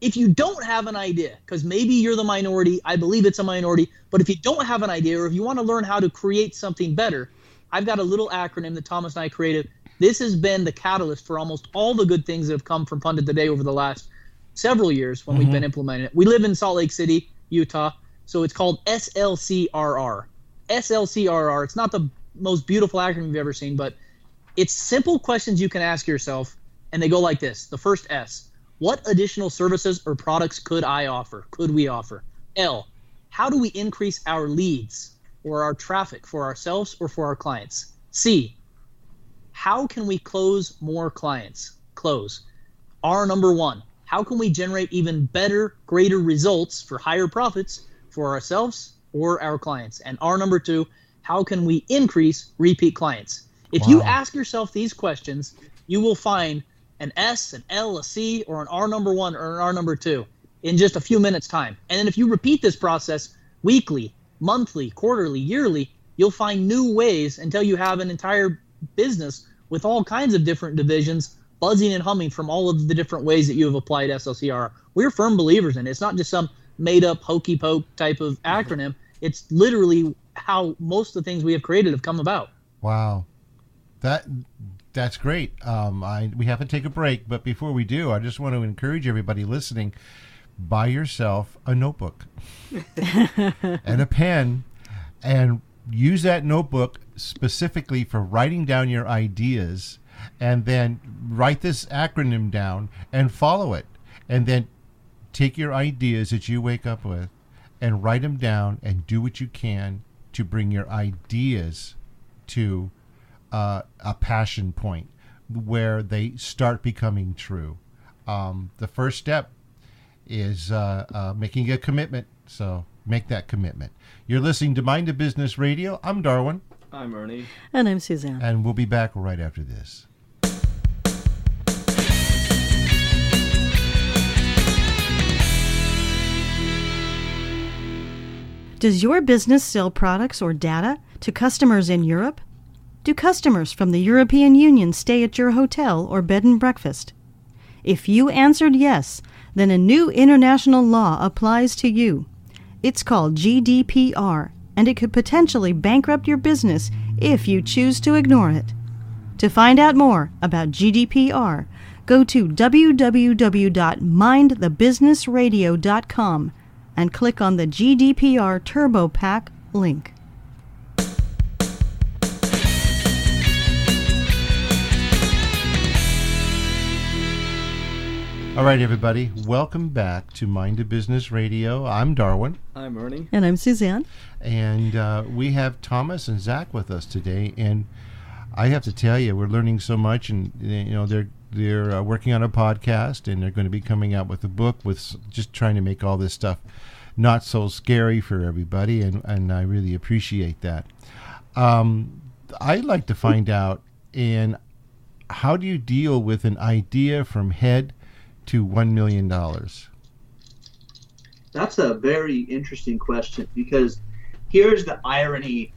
if you don't have an idea, because maybe you're the minority, I believe it's a minority, but if you don't have an idea, or if you want to learn how to create something better, I've got a little acronym that Thomas and I created. This has been the catalyst for almost all the good things that have come from Pundit Today over the last several years when we've been implementing it. We live in Salt Lake City, Utah, so it's called SLCRR. SLCRR, it's not the most beautiful acronym you've ever seen, but it's simple questions you can ask yourself, and they go like this. The first S, what additional services or products could I offer? Could we offer? L, how do we increase our leads or our traffic for ourselves or for our clients? C, how can we close more clients? Close. R, number 1, how can we generate even better, greater results for higher profits for ourselves or our clients? And R, number 2, how can we increase repeat clients? If you ask yourself these questions, you will find an S, an L, a C, or an R number 1 or an R number 2 in just a few minutes' time. And then if you repeat this process weekly, monthly, quarterly, yearly, you'll find new ways until you have an entire business with all kinds of different divisions buzzing and humming from all of the different ways that you have applied SLCR. We're firm believers in it. It's not just some made-up hokey poke type of acronym. It's literally how most of the things we have created have come about. Wow. That's great. We have to take a break, but before we do, I just want to encourage everybody listening, buy yourself a notebook and a pen, and use that notebook specifically for writing down your ideas, and then write this acronym down and follow it, and then take your ideas that you wake up with and write them down and do what you can to bring your ideas to a passion point where they start becoming true. The first step is making a commitment. So make that commitment. You're listening to Mind the Business Radio. I'm Darwin. I'm Ernie. And I'm Suzanne. And we'll be back right after this. Does your business sell products or data to customers in Europe? Do customers from the European Union stay at your hotel or bed and breakfast? If you answered yes, then a new international law applies to you. It's called GDPR, and it could potentially bankrupt your business if you choose to ignore it. To find out more about GDPR, go to www.mindthebusinessradio.com and click on the GDPR Turbo Pack link. All right, everybody, welcome back to Mind the Business Radio. I'm Darwin. I'm Ernie. And I'm Suzanne. And we have Thomas and Zach with us today. And I have to tell you, we're learning so much, and they're they're working on a podcast, and they're going to be coming out with a book with just trying to make all this stuff not so scary for everybody, and I really appreciate that. I'd like to find out, and how do you deal with an idea from head to $1 million? That's a very interesting question, because here's the irony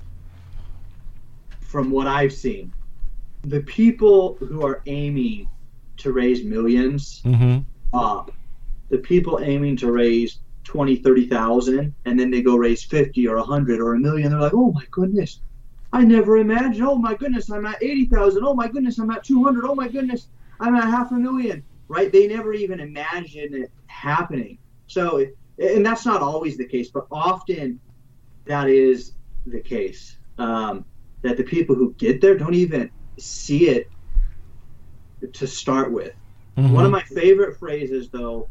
from what I've seen. The people who are aiming to raise millions, the people aiming to raise 20, 30,000, and then they go raise 50 or 100 or $1 million, they're like, oh my goodness, I never imagined. Oh my goodness, I'm at 80,000. Oh my goodness, I'm at 200. Oh my goodness, I'm at $500,000. Right? They never even imagined it happening. So, and that's not always the case, but often that is the case. That the people who get there don't even see it to start with. One of my favorite phrases, though,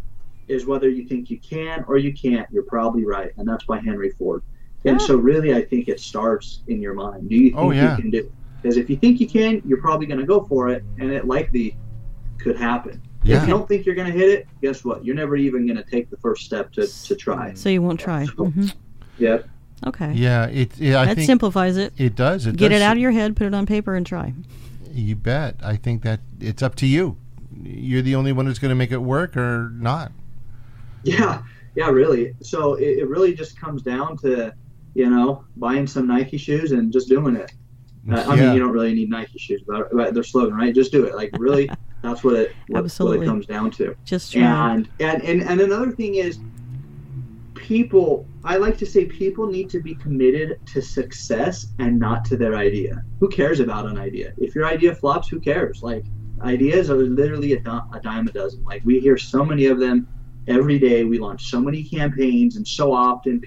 is whether you think you can or you can't, you're probably right. And that's by Henry Ford. And so really, I think it starts in your mind. Do you think you can do it? Because if you think you can, you're probably going to go for it, and it likely could happen. If you don't think you're going to hit it, guess what? You're never even going to take the first step to try. So you won't try. Yeah. Okay. Yeah, I think simplifies it. It does. Get it out of your head, put it on paper, and try. You bet. I think that it's up to you. You're the only one who's going to make it work or not. Yeah, really. So it really just comes down to, buying some Nike shoes and just doing it. I mean, you don't really need Nike shoes, but their slogan, right? Just do it. Like, really, that's what it comes down to. Just try. And another thing is, I like to say people need to be committed to success and not to their idea. Who cares about an idea? If your idea flops, who cares? Like, ideas are literally a dime a dozen. Like, we hear so many of them every day. We launch so many campaigns, and so often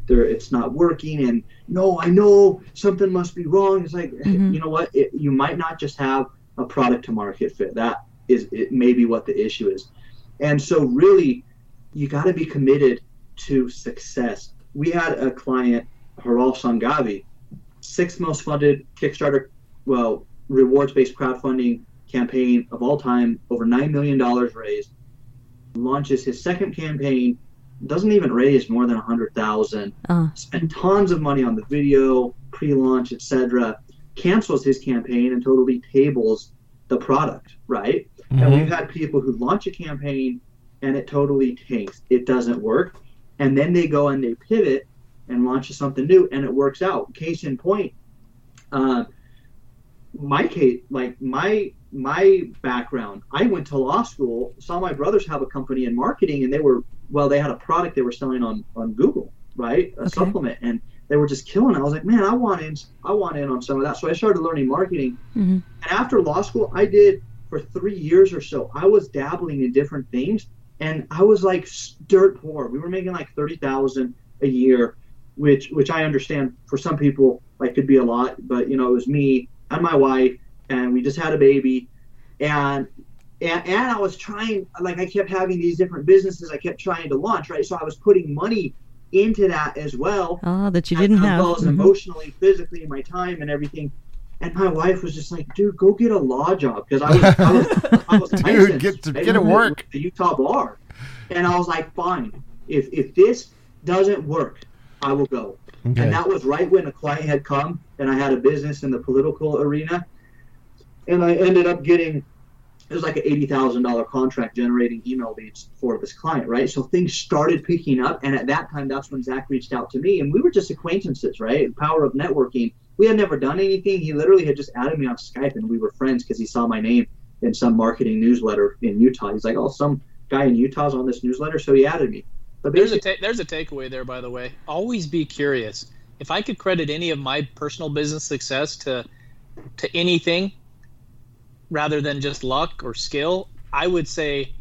it's not working, and no, I know something must be wrong. It's like, you know what? You might not just have a product to market fit. That is maybe what the issue is. And so really, you got to be committed to success. We had a client, Haral Sangavi, 6th most funded Kickstarter, rewards-based crowdfunding campaign of all time, over $9 million raised, launches his second campaign, doesn't even raise more than $100,000, spent tons of money on the video, pre-launch, etc., cancels his campaign and totally tables the product, right? And we've had people who launch a campaign and it totally tanks. It doesn't work. And then they go and they pivot and launch something new, and it works out. Case in point, my background, I went to law school, saw my brothers have a company in marketing, and they had a product they were selling on Google, right? A supplement, and they were just killing it. I was like, man, I want in on some of that. So I started learning marketing. And after law school, I did for 3 years or so, I was dabbling in different things, and I was like dirt poor. We were making like $30,000 a year, which I understand for some people like could be a lot, but it was me and my wife, and we just had a baby, and I was trying, like, I kept having these different businesses I kept trying to launch, right? So I was putting money into that as well. That you didn't have. As well as emotionally, physically, my time and everything. And my wife was just like, dude, go get a law job, because I was dude, get to work. The Utah bar. And I was like, fine, if this doesn't work, I will go. Okay. And that was right when a client had come, and I had a business in the political arena, and I ended up getting, it was like an $80,000 contract generating email leads for this client, right? So things started picking up, and at that time, that's when Zach reached out to me, and we were just acquaintances, right? The power of networking. We had never done anything. He literally had just added me on Skype, and we were friends because he saw my name in some marketing newsletter in Utah. He's like, oh, some guy in Utah's on this newsletter, so he added me. But there's a takeaway there, by the way. Always be curious. If I could credit any of my personal business success to anything rather than just luck or skill, I would say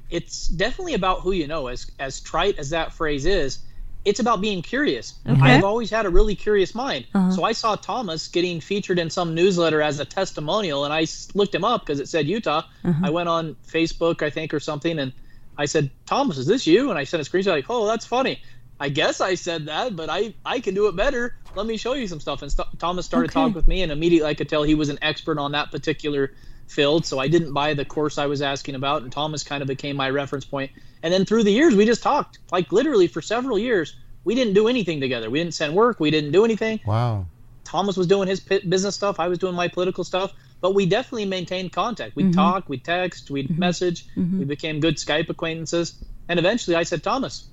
it's definitely about who you know. As trite as that phrase is, it's about being curious. Okay. I've always had a really curious mind. So I saw Thomas getting featured in some newsletter as a testimonial, and I looked him up because it said Utah. I went on Facebook, I think, or something, and I said, Thomas, is this you? And I sent a screenshot like, oh, that's funny. I guess I said that, but I can do it better. let me show you some stuff. And Thomas started talking with me, and immediately I could tell he was an expert on that particular field. So I didn't buy the course I was asking about, and Thomas kind of became my reference point. And then through the years, we just talked. Like literally for several years, we didn't do anything together. We didn't send work. We didn't do anything. Wow. Thomas was doing his business stuff. I was doing my political stuff. But we definitely maintained contact. We'd talk, we'd text, we'd message. We became good Skype acquaintances. And eventually I said, Thomas,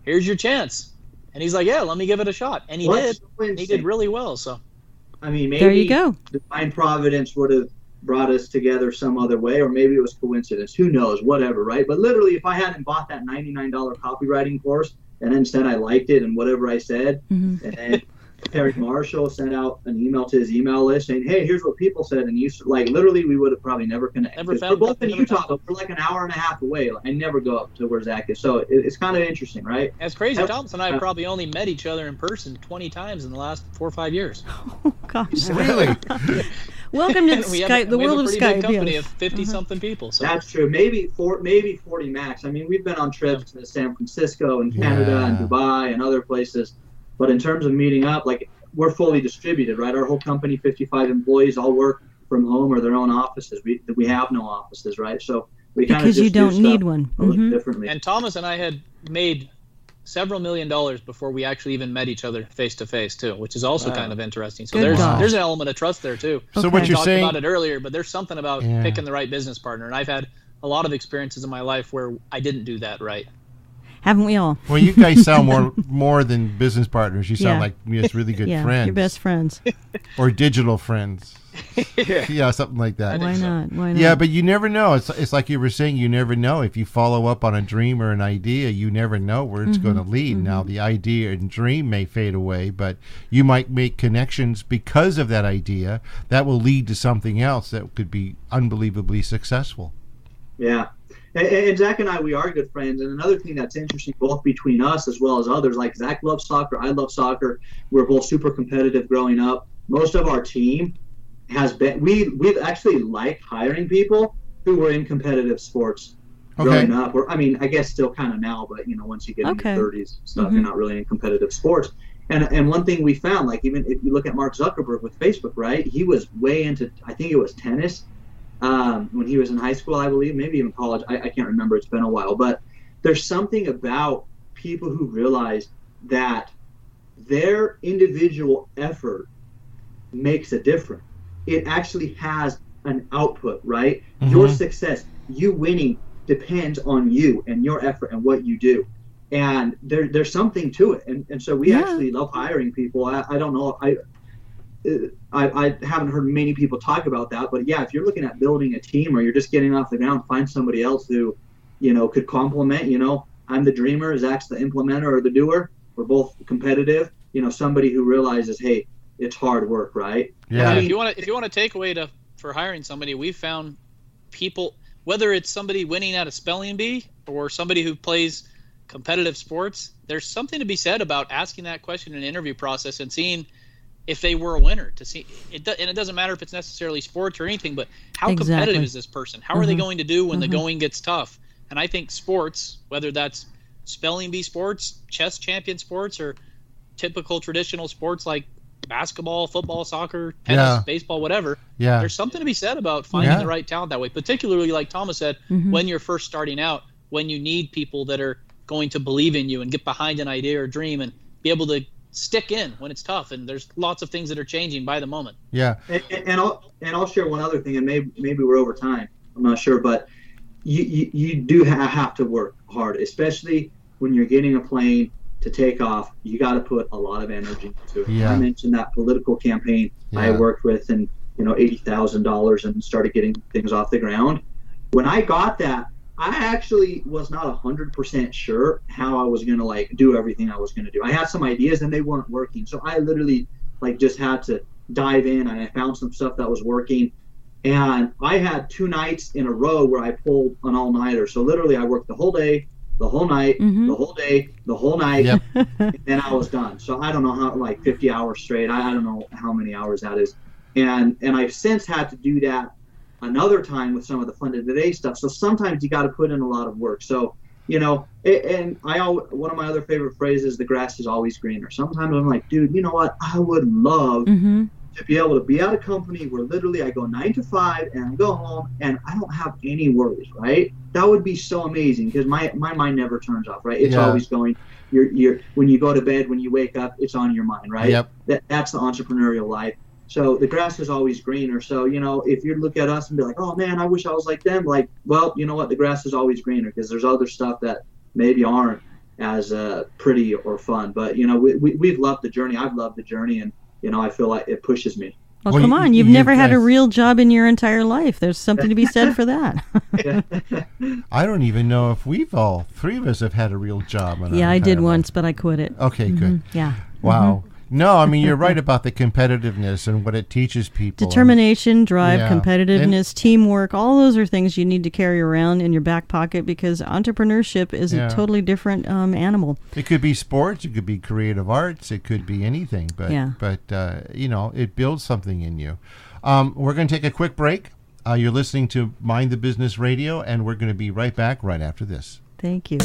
here's your chance. And he's like, yeah, let me give it a shot. And he did. He did really well. So, I mean, maybe there you go. Divine Providence would have brought us together some other way, or maybe it was coincidence. Who knows? Whatever, right? But literally, if I hadn't bought that $99 copywriting course and then said I liked it and whatever I said, and then Terry Marshall sent out an email to his email list saying, hey, here's what people said, and you like literally we would have probably never connected. We're both in Utah, but we're like an hour and a half away. Like, I never go up to where Zach is, so it's kind of interesting, right? That's crazy. Thomas and I have probably only met each other in person 20 times in the last 4 or 5 years. Oh gosh, really? Welcome to Skype, the world of Skype. We have a pretty big company of 50-something people. So. That's true. Maybe 40 max. I mean, we've been on trips to San Francisco and Canada and Dubai and other places, but in terms of meeting up, like, we're fully distributed, right? Our whole company, 55 employees, all work from home or their own offices. We have no offices, right? So we kind of just because you don't need one. Differently. And Thomas and I had made several $1 million before we actually even met each other face to face too, which is also kind of interesting. So there's an element of trust there too. So what you're saying, talked about it earlier, but there's something about picking the right business partner. And I've had a lot of experiences in my life where I didn't do that right. Haven't we all? Well, you guys sound more than business partners. You sound like just really good friends. Your best friends. Or digital friends. Yeah, something like that. Why not? Yeah, but you never know. It's like you were saying, you never know. If you follow up on a dream or an idea, you never know where it's going to lead. Now, the idea and dream may fade away, but you might make connections because of that idea that will lead to something else that could be unbelievably successful. Yeah. And Zach and I, we are good friends. And another thing that's interesting, both between us as well as others, like Zach loves soccer, I love soccer. We're both super competitive growing up. Most of our team has been, we've actually liked hiring people who were in competitive sports growing up. Or, I mean, I guess still kind of now, but, once you get into your 30s and stuff, you're not really in competitive sports. And one thing we found, like even if you look at Mark Zuckerberg with Facebook, right, he was way into, I think it was tennis. When he was in high school, I believe, maybe even college. I can't remember. It's been a while. But there's something about people who realize that their individual effort makes a difference. It actually has an output, right? Your success, you winning, depends on you and your effort and what you do. And there's something to it. And so we actually love hiring people. I don't know. I haven't heard many people talk about that, but yeah, if you're looking at building a team or you're just getting off the ground, find somebody else who, could complement, I'm the dreamer, Zach's the implementer or the doer. We're both competitive, somebody who realizes, hey, it's hard work, right? Yeah. I mean, if you want to take away for hiring somebody, we've found people, whether it's somebody winning at a spelling bee or somebody who plays competitive sports, there's something to be said about asking that question in an interview process and seeing if they were a winner, to see it. And it doesn't matter if it's necessarily sports or anything, but how competitive is this person? How are they going to do when the going gets tough? And I think sports, whether that's spelling bee sports, chess champion sports, or typical traditional sports like basketball, football, soccer, tennis, baseball, whatever, there's something to be said about finding the right talent that way, particularly like Thomas said, when you're first starting out, when you need people that are going to believe in you and get behind an idea or dream and be able to stick in when it's tough, and there's lots of things that are changing by the moment. And I'll share one other thing, and maybe we're over time, I'm not sure, but you do have to work hard, especially when you're getting a plane to take off. You got to put a lot of energy into it. I mentioned that political campaign I worked with, and $80,000 and started getting things off the ground. When I got that, I actually was not 100% sure how I was going to do everything I was going to do. I had some ideas and they weren't working. So I literally just had to dive in, and I found some stuff that was working. And I had 2 nights in a row where I pulled an all-nighter. So literally I worked the whole day, the whole night, the whole day, the whole night, and then I was done. So I don't know how, 50 hours straight. I don't know how many hours that is. And I've since had to do that another time with some of the Funded Today stuff. So sometimes you got to put in a lot of work. So And one of my other favorite phrases, the grass is always greener. Sometimes I'm like, dude, you know what? I would love to be able to be at a company where literally I go 9 to 5 and I go home and I don't have any worries, right? That would be so amazing because my mind never turns off, right? It's always going. You're when you go to bed, when you wake up, it's on your mind, right? Yep. That's the entrepreneurial life. So the grass is always greener. So, if you look at us and be like, oh man, I wish I was like them, like, well, you know what? The grass is always greener because there's other stuff that maybe aren't as pretty or fun. But, we've loved the journey. I've loved the journey, and, I feel like it pushes me. Well, come on. You've never had a real job in your entire life. There's something to be said for that. I don't even know if all three of us have had a real job. I did once, but I quit it. Okay, good. Yeah. Wow. No, I mean, you're right about the competitiveness and what it teaches people. Determination, drive, competitiveness, teamwork, all those are things you need to carry around in your back pocket because entrepreneurship is a totally different animal. It could be sports, it could be creative arts, it could be anything, but it builds something in you. We're going to take a quick break. You're listening to Mind the Business Radio, and we're going to be right back right after this. Thank you.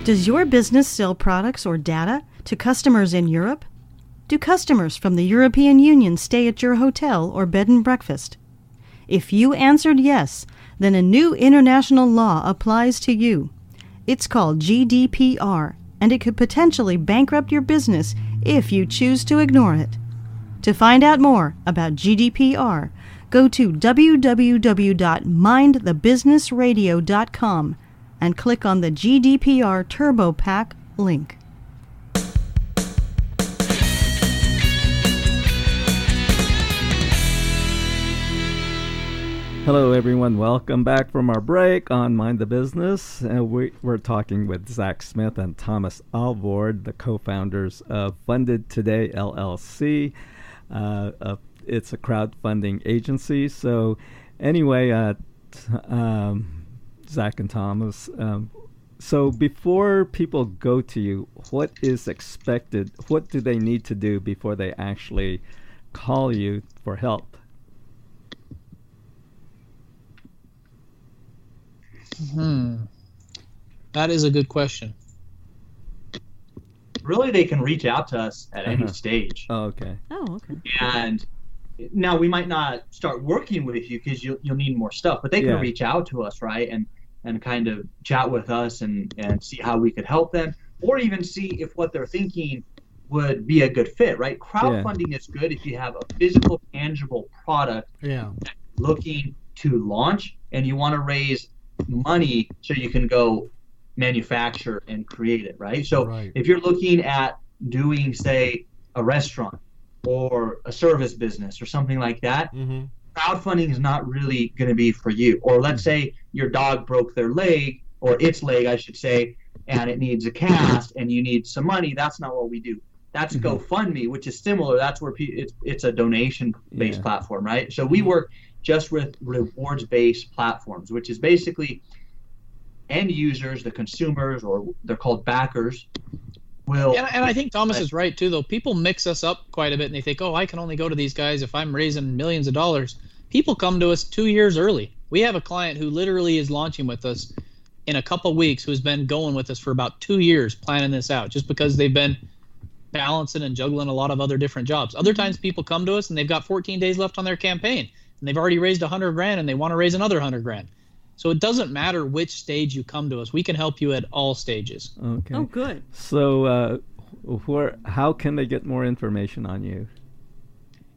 Does your business sell products or data to customers in Europe? Do customers from the European Union stay at your hotel or bed and breakfast? If you answered yes, then a new international law applies to you. It's called GDPR, and it could potentially bankrupt your business if you choose to ignore it. To find out more about GDPR, go to www.mindthebusinessradio.com and click on the GDPR Turbo Pack link. Hello, everyone. Welcome back from our break on Mind the Business. We're talking with Zach Smith and Thomas Alvord, the co-founders of Funded Today, LLC. It's a crowdfunding agency. So anyway, Zach and Thomas, so before people go to you, what is expected? What do they need to do before they actually call you for help? That is a good question. Really, they can reach out to us at any stage. Oh, okay. And now we might not start working with you because you'll need more stuff, but they can reach out to us, right? And kind of chat with us and see how we could help them, or even see if what they're thinking would be a good fit, right? Crowdfunding is good if you have a physical, tangible product that you're looking to launch and you want to raise money so you can go manufacture and create it, right? So if you're looking at doing, say, a restaurant or a service business or something like that, crowdfunding is not really going to be for you. Or let's say your dog broke their leg, or its leg, I should say, and it needs a cast and you need some money. That's not what we do. That's GoFundMe, which is similar. That's where it's a donation-based platform, right? So we work just with rewards-based platforms, which is basically end users, the consumers, or they're called backers, will... And I think Thomas is right, too, though. People mix us up quite a bit, and they think, I can only go to these guys if I'm raising millions of dollars. People come to us 2 years early. We have a client who literally is launching with us in a couple weeks, who's been going with us for about 2 years planning this out, just because they've been balancing and juggling a lot of other different jobs. Other times people come to us and they've got 14 days left on their campaign, and they've already raised $100,000 and they want to raise another $100,000. So it doesn't matter which stage you come to us. We can help you at all stages. Okay. Oh, good. So how can they get more information on you?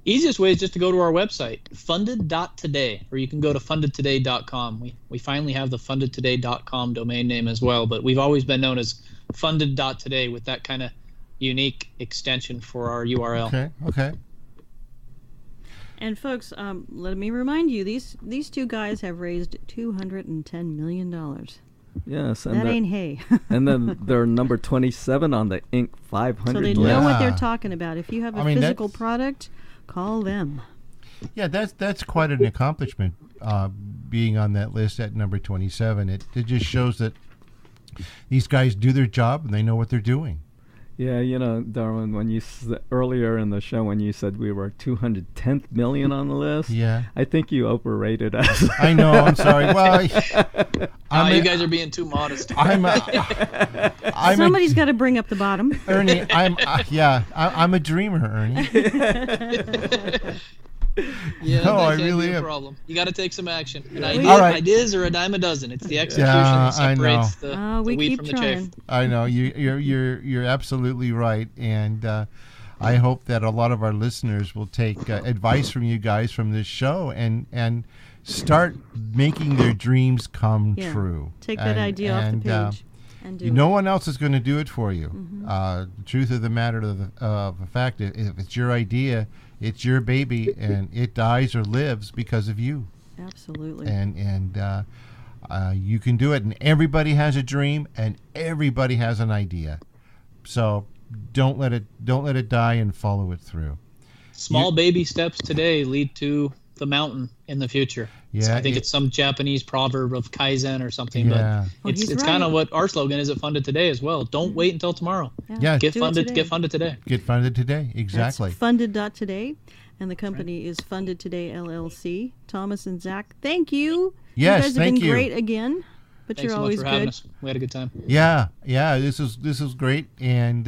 Easiest way is just to go to our website, funded.today, or you can go to fundedtoday.com. We finally have the fundedtoday.com domain name as well, but we've always been known as funded.today with that kind of unique extension for our URL. Okay. And folks, let me remind you, these two guys have raised $210 million. Yes, and that ain't hay. And then they're number 27 on the Inc. 500 So they list. know what they're talking about. If you have a physical product, call them. Yeah, that's quite an accomplishment, being on that list at number 27. It just shows that these guys do their job and they know what they're doing. Yeah, Darwin, when you earlier in the show when you said we were 210th million on the list, I think you overrated us. I know. I'm sorry. Well, you guys are being too modest. Somebody's got to bring up the bottom. Ernie, I'm a dreamer, Ernie. Yeah, no, I can't really be a am. problem. You got to take some action. And ideas are a dime a dozen. It's the execution that separates the wheat from the chaff. I know you're absolutely right, and I hope that a lot of our listeners will take advice from you guys from this show and start making their dreams come true. Take that idea off the page. And do no one else is going to do it for you. The truth of the matter of the fact, if it's your idea, it's your baby, and it dies or lives because of you. Absolutely. And you can do it, and everybody has a dream, and everybody has an idea. So don't let it die, and follow it through. Small baby steps today lead to the mountain in the future. Yeah, so I think it's some Japanese proverb of Kaizen or something, but it's kind of what our slogan is at Funded Today as well. Don't wait until tomorrow. Get funded today. Get funded today. Exactly. That's funded.today, and the company is Funded Today LLC. Thomas and Zach, thank you. Yes, you guys have been great again. But Thanks you're always so much for having us. We had a good time. Yeah. This is great, and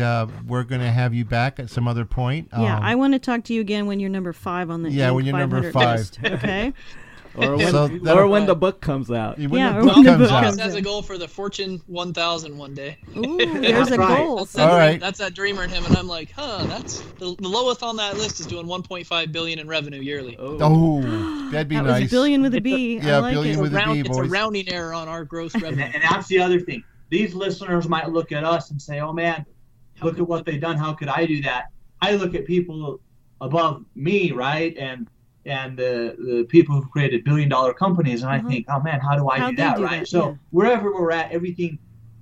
we're going to have you back at some other point. I want to talk to you again when you're number 5 on the when you're number 5 list, okay? Or when the book comes out. Thomas has a goal for the Fortune 1000 one day. Ooh, there's a goal. That's that dreamer in him, and I'm like, that's the lowest on that list is doing 1.5 billion in revenue yearly. That'd be that nice. Was a billion with a B. Yeah, like billion with a B, boys. It's a rounding error on our gross revenue. And that's the other thing. These listeners might look at us and say, "Oh man, look at what they've done. How could I do that?" I look at people above me, right, and the people who've created billion-dollar companies, and I think, oh man, how do I do that, right? So wherever we're at,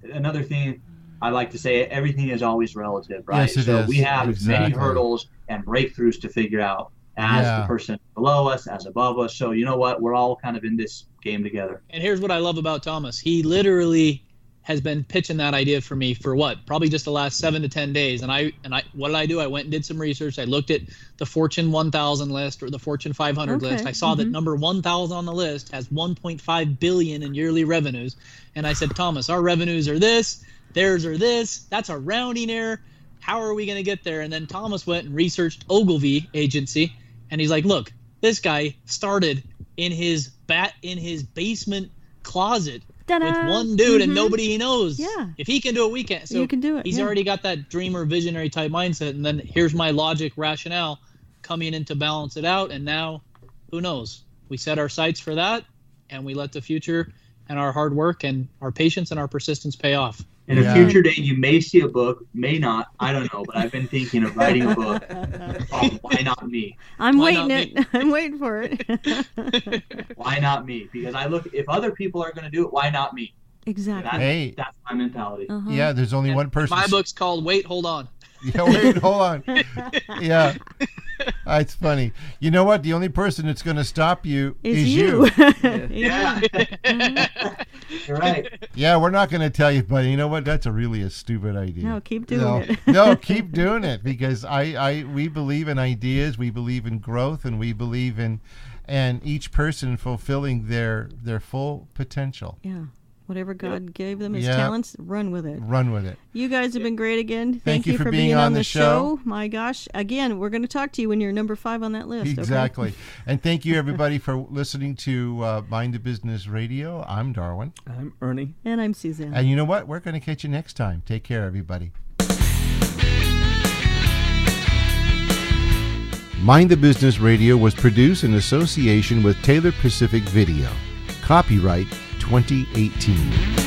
another thing I like to say, everything is always relative, right? Yes, it is. We have many hurdles and breakthroughs to figure out as the person below us, as above us. So you know what? We're all kind of in this game together. And here's what I love about Thomas. He literally has been pitching that idea for me for probably just the last 7 to 10 days. And I what did I do? I went and did some research. I looked at the Fortune 1000 list or the Fortune 500 list. I saw that number 1000 on the list has 1.5 billion in yearly revenues. And I said, Thomas, our revenues are this, theirs are this. That's a rounding error. How are we going to get there? And then Thomas went and researched Ogilvy Agency, and he's like, look, this guy started in his basement closet with one dude and nobody he knows. Yeah. If he can do it, we can. So you can do it. He's already got that dreamer, visionary type mindset. And then here's my logic, rationale coming in to balance it out. And now, who knows? We set our sights for that, and we let the future and our hard work and our patience and our persistence pay off. In a future date, you may see a book, may not. I don't know, but I've been thinking of writing a book called "Why Not Me." I'm waiting for it. Why not me? Because I look, if other people are going to do it, why not me? Exactly. That's my mentality. Yeah, there's only one person. My book's called "Wait, Hold On." Yeah, wait, hold on. Yeah. It's funny. You know what? The only person that's going to stop you is you. Yeah. You're right. Yeah, we're not going to tell you, but you know what? That's really a stupid idea. No, keep doing it. No, keep doing it, because we believe in ideas, we believe in growth, and we believe in each person fulfilling their full potential. Yeah. Whatever God gave them as talents, run with it. Run with it. You guys have been great again. Thank you for being on the show. My gosh. Again, we're going to talk to you when you're number 5 on that list. Exactly. Okay? And thank you, everybody, for listening to Mind the Business Radio. I'm Darwin. I'm Ernie. And I'm Suzanne. And you know what? We're going to catch you next time. Take care, everybody. Mind the Business Radio was produced in association with Taylor Pacific Video. Copyright 2018.